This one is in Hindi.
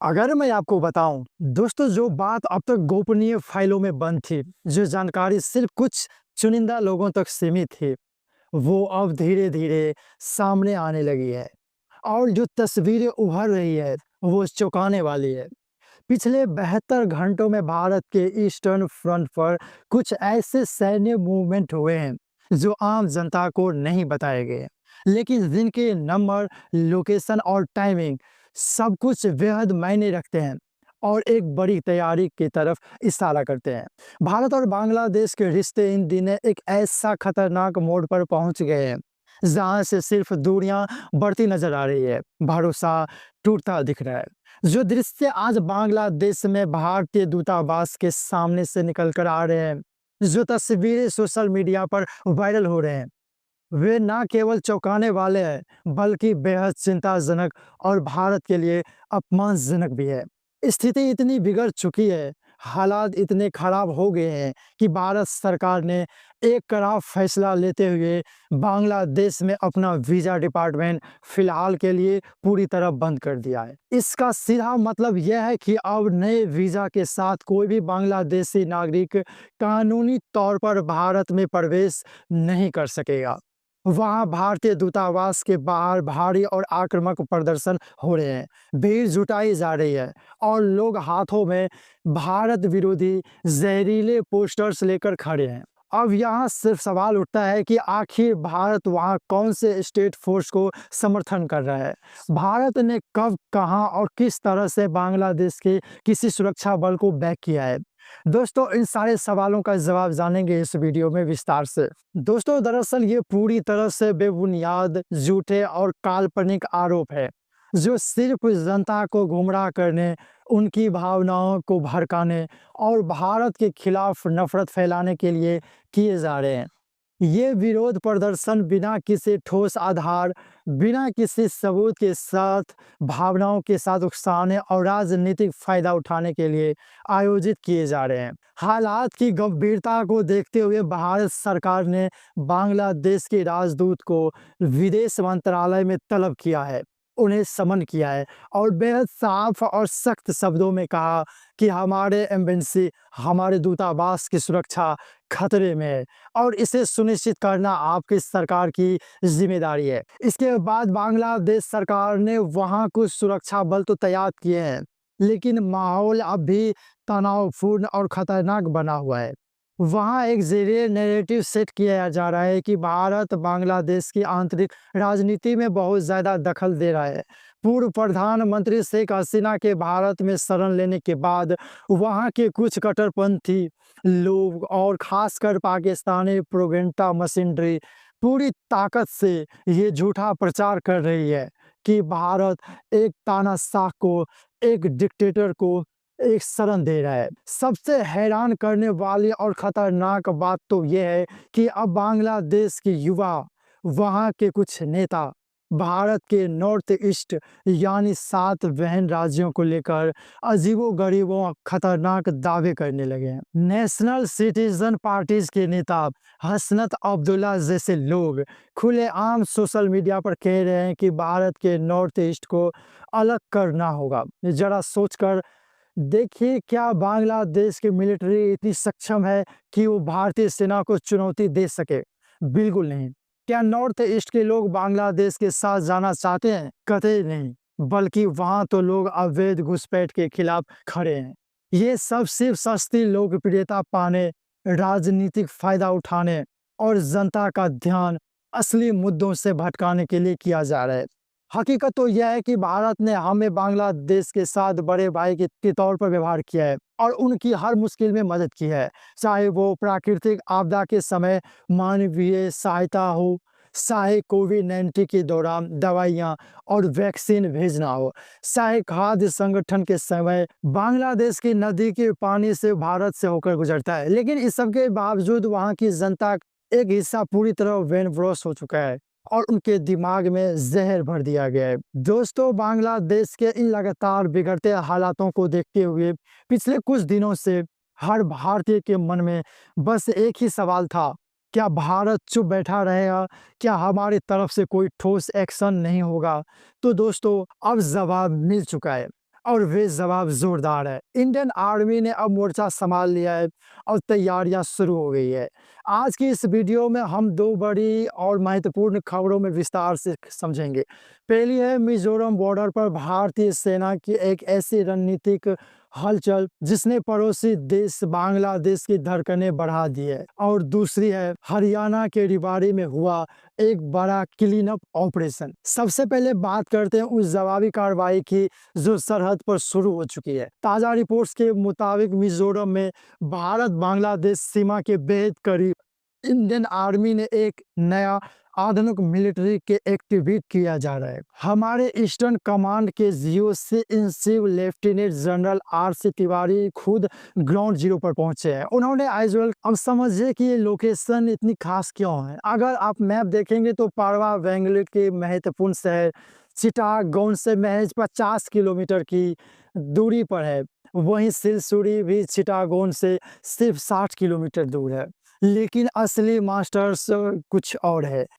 अगर मैं आपको बताऊं दोस्तों, जो बात अब तक गोपनीय फाइलों में बंद थी, जो जानकारी सिर्फ कुछ चुनिंदा लोगों तक सीमित थी, वो अब धीरे धीरे सामने आने लगी है। और जो तस्वीरें उभर रही है वो चौंकाने वाली है। पिछले 72 घंटों में भारत के ईस्टर्न फ्रंट पर कुछ ऐसे सैन्य मूवमेंट हुए हैं जो आम जनता को नहीं बताए गए, लेकिन जिनके नंबर, लोकेशन और टाइमिंग सब कुछ बेहद मायने रखते हैं और एक बड़ी तैयारी की तरफ इशारा करते हैं। भारत और बांग्लादेश के रिश्ते इन दिनों एक ऐसा खतरनाक मोड़ पर पहुंच गए हैं जहां से सिर्फ दूरियां बढ़ती नजर आ रही है, भरोसा टूटता दिख रहा है। जो दृश्य आज बांग्लादेश में भारतीय दूतावास के सामने से निकल कर आ रहे हैं, जो तस्वीरें सोशल मीडिया पर वायरल हो रहे हैं, वे ना केवल चौंकाने वाले हैं बल्कि बेहद चिंताजनक और भारत के लिए अपमानजनक भी है। स्थिति इतनी बिगड़ चुकी है, हालात इतने खराब हो गए हैं कि भारत सरकार ने एक कड़ा फैसला लेते हुए बांग्लादेश में अपना वीजा डिपार्टमेंट फिलहाल के लिए पूरी तरह बंद कर दिया है। इसका सीधा मतलब यह है कि अब नए वीजा के साथ कोई भी बांग्लादेशी नागरिक कानूनी तौर पर भारत में प्रवेश नहीं कर सकेगा। वहां भारतीय दूतावास के बाहर भारी और आक्रामक प्रदर्शन हो रहे हैं, भीड़ जुटाई जा रही है और लोग हाथों में भारत विरोधी जहरीले पोस्टर्स लेकर खड़े हैं। अब यहाँ सिर्फ सवाल उठता है कि आखिर भारत वहाँ कौन से स्टेट फोर्स को समर्थन कर रहा है। भारत ने कब, कहाँ और किस तरह से बांग्लादेश के किसी सुरक्षा बल को बैक किया है। दोस्तों, इन सारे सवालों का जवाब जानेंगे इस वीडियो में विस्तार से। दोस्तों, दरअसल ये पूरी तरह से बेबुनियाद, झूठे और काल्पनिक आरोप है जो सिर्फ जनता को गुमराह करने, उनकी भावनाओं को भड़काने और भारत के खिलाफ नफरत फैलाने के लिए किए जा रहे हैं। ये विरोध प्रदर्शन बिना किसी ठोस आधार, बिना किसी सबूत के साथ भावनाओं के साथ उकसाने और राजनीतिक फायदा उठाने के लिए आयोजित किए जा रहे हैं। हालात की गंभीरता को देखते हुए भारत सरकार ने बांग्लादेश के राजदूत को विदेश मंत्रालय में तलब किया है, उन्हें समन किया है और बेहद साफ और सख्त शब्दों में कहा कि हमारे एम्बेसी, हमारे दूतावास की सुरक्षा खतरे में है और इसे सुनिश्चित करना आपकी सरकार की जिम्मेदारी है। इसके बाद बांग्लादेश सरकार ने वहां कुछ सुरक्षा बल तो तैयार किए हैं, लेकिन माहौल अब भी तनावपूर्ण और खतरनाक बना हुआ है। वहां एक ज़रिए नैरेटिव सेट किया जा रहा है कि भारत बांग्लादेश की आंतरिक राजनीति में बहुत ज़्यादा दखल दे रहा है। पूर्व प्रधानमंत्री शेख हसीना के भारत में शरण लेने के बाद वहां के कुछ कट्टरपंथी लोग और खासकर पाकिस्तानी प्रोपेगेंडा मशीनरी पूरी ताकत से ये झूठा प्रचार कर रही है कि भारत एक तानाशाह को, एक डिक्टेटर को एक शरण दे रहा है। सबसे हैरान करने वाली और खतरनाक बात तो यह है कि अब बांग्लादेश के युवा, वहां के कुछ नेता भारत के नॉर्थ ईस्ट यानी 7 बहन राज्यों को लेकर अजीबो-गरीबों खतरनाक दावे करने लगे हैं। नेशनल सिटीजन पार्टीज के नेता हसनत अब्दुल्ला जैसे लोग खुलेआम सोशल मीडिया पर कह रहे हैं कि भारत के नॉर्थ ईस्ट को अलग करना होगा। जरा सोचकर देखिए, क्या बांग्लादेश की मिलिट्री इतनी सक्षम है कि वो भारतीय सेना को चुनौती दे सके? बिल्कुल नहीं। क्या नॉर्थ ईस्ट के लोग बांग्लादेश के साथ जाना चाहते हैं? कतई नहीं, बल्कि वहां तो लोग अवैध घुसपैठ के खिलाफ खड़े हैं। ये सब सिर्फ सस्ती लोकप्रियता पाने, राजनीतिक फायदा उठाने और जनता का ध्यान असली मुद्दों से भटकाने के लिए किया जा रहा है। हकीकत तो यह है कि भारत ने हमें बांग्लादेश के साथ बड़े भाई के तौर पर व्यवहार किया है और उनकी हर मुश्किल में मदद की है, चाहे वो प्राकृतिक आपदा के समय मानवीय सहायता हो, चाहे कोविड-19 के दौरान दवाइयाँ और वैक्सीन भेजना हो, चाहे खाद्य संगठन के समय। बांग्लादेश की नदी के पानी से भारत से होकर गुजरता है, लेकिन इस सब के बावजूद वहाँ की जनता एक हिस्सा पूरी तरह ब्रेन वॉश हो चुका है और उनके दिमाग में जहर भर दिया गया है। दोस्तों, बांग्लादेश के इन लगातार बिगड़ते हालातों को देखते हुए पिछले कुछ दिनों से हर भारतीय के मन में बस एक ही सवाल था, क्या भारत चुप बैठा रहेगा? क्या हमारी तरफ से कोई ठोस एक्शन नहीं होगा? तो दोस्तों, अब जवाब मिल चुका है। और वे जवाब जोरदार है। इंडियन आर्मी ने अब मोर्चा संभाल लिया है और तैयारियां शुरू हो गई है। आज की इस वीडियो में हम दो बड़ी और महत्वपूर्ण खबरों में विस्तार से समझेंगे। पहली है मिजोरम बॉर्डर पर भारतीय सेना की एक ऐसी रणनीतिक हलचल जिसने पड़ोसी देश बांग्लादेश की धड़कनें बढ़ा दी है, और दूसरी है हरियाणा के रेवाड़ी में हुआ एक बड़ा क्लीन अप ऑपरेशन। सबसे पहले बात करते हैं उस जवाबी कार्रवाई की जो सरहद पर शुरू हो चुकी है। ताजा रिपोर्ट्स के मुताबिक मिजोरम में भारत बांग्लादेश सीमा के बेहद करीब इंडियन आर्मी ने एक नया आधुनिक मिलिट्री के एक्टिवेट किया जा रहा है। हमारे ईस्टर्न कमांड के GOC in chief lieutenant general RC. Tiwari खुद ग्राउंड जीरो पर पहुंचे हैं। उन्होंने एज वेल, अब समझिए कि ये लोकेशन इतनी खास क्यों है। अगर आप मैप देखेंगे तो पारवा बेंगलुरु के महत्वपूर्ण शहर चिटागोंग से महज 50 किलोमीटर की दूरी पर है। वहीं सिलसुरी भी चिटागोंग से सिर्फ 60 किलोमीटर दूर है। लेकिन असली मास्टर्स कुछ और है।